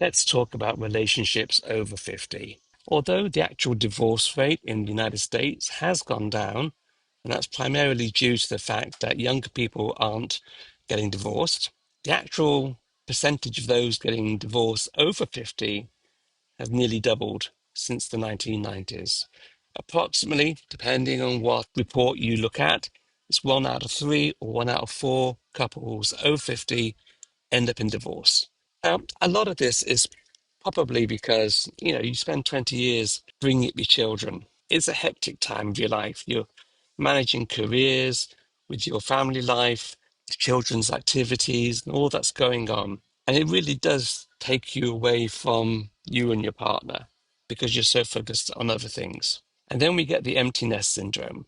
Let's talk about relationships over 50. Although the actual divorce rate in the United States has gone down, and that's primarily due to the fact that younger people aren't getting divorced, the actual percentage of those getting divorced over 50 has nearly doubled since the 1990s. Approximately, depending on what report you look at, it's 1 out of 3 or 1 out of 4 couples over 50 end up in divorce. A lot of this is probably because, you spend 20 years bringing up your children. It's a hectic time of your life. You're managing careers with your family life, children's activities, and all that's going on. And it really does take you away from you and your partner because you're so focused on other things. And then we get the empty nest syndrome.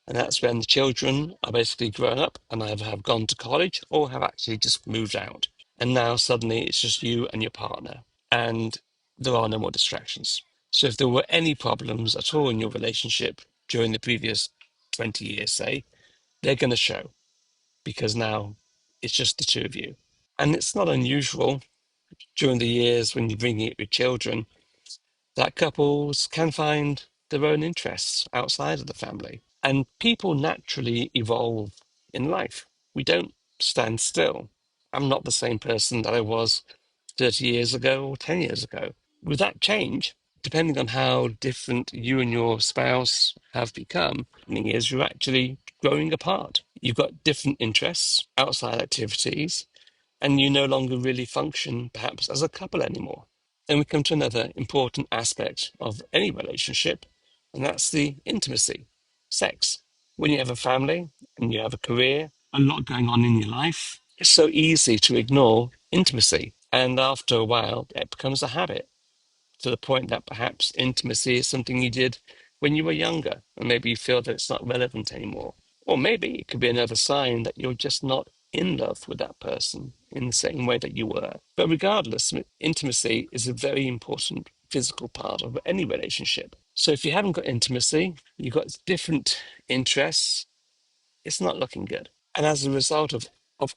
And that's when the children are basically grown up and either have gone to college or have actually just moved out. And now suddenly it's just you and your partner, and there are no more distractions. So if there were any problems at all in your relationship during the previous 20 years, say, they're going to show because now it's just the two of you. And it's not unusual during the years when you're bringing up your children that couples can find their own interests outside of the family. And people naturally evolve in life. We don't stand still. I'm not the same person that I was 30 years ago or 10 years ago. With that change, depending on how different you and your spouse have become, is you're actually growing apart. You've got different interests, outside activities, and you no longer really function perhaps as a couple anymore. Then we come to another important aspect of any relationship, and that's the intimacy, sex. When you have a family and you have a career, a lot going on in your life, it's so easy to ignore intimacy. And after a while, it becomes a habit to the point that perhaps intimacy is something you did when you were younger, and maybe you feel that it's not relevant anymore. Or maybe it could be another sign that you're just not in love with that person in the same way that you were. But regardless, intimacy is a very important physical part of any relationship. So if you haven't got intimacy, you've got different interests, it's not looking good. And as a result of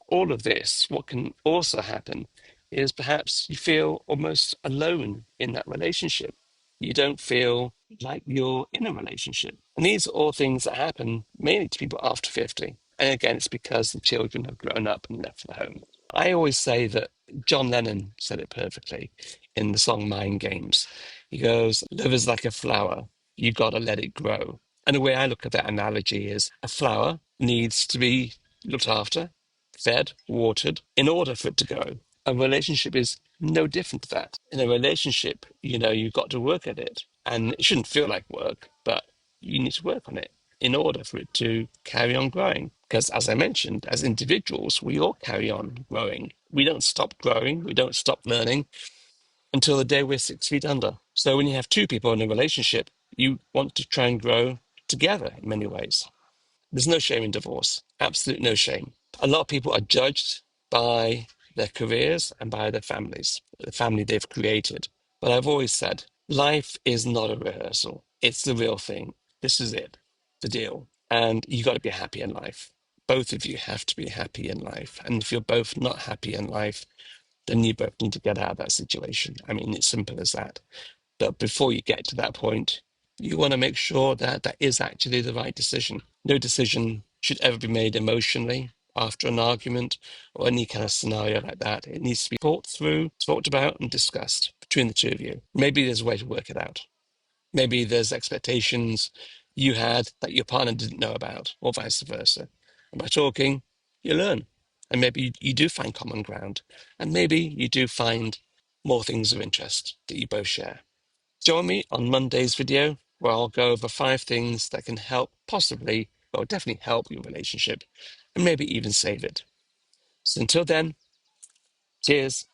all of this, what can also happen is perhaps you feel almost alone in that relationship. You don't feel like you're in a relationship. And these are all things that happen mainly to people after 50. And again, it's because the children have grown up and left the home. I always say that John Lennon said it perfectly in the song Mind Games. He goes, love is like a flower. You got to let it grow. And the way I look at that analogy is a flower needs to be looked after, fed, watered in order for it to grow. A relationship is no different to that. In a relationship, you've got to work at it. And it shouldn't feel like work, but you need to work on it in order for it to carry on growing. Because as I mentioned, as individuals, we all carry on growing. We don't stop growing, we don't stop learning until the day we're 6 feet under. So when you have two people in a relationship, you want to try and grow together in many ways. There's no shame in divorce, absolute no shame. A lot of people are judged by their careers and by their families, the family they've created. But I've always said, life is not a rehearsal. It's the real thing. This is it, the deal. And you got to be happy in life. Both of you have to be happy in life. And if you're both not happy in life, then you both need to get out of that situation. I mean, it's simple as that. But before you get to that point, you want to make sure that that is actually the right decision. No decision should ever be made emotionally after an argument or any kind of scenario like that. It needs to be thought through, talked about, and discussed between the two of you. Maybe there's a way to work it out. Maybe there's expectations you had that your partner didn't know about, or vice versa. And by talking, you learn. And maybe you do find common ground. And maybe you do find more things of interest that you both share. Join me on Monday's video where I'll go over 5 things that can help possibly, well, definitely help your relationship and maybe even save it. So until then, cheers.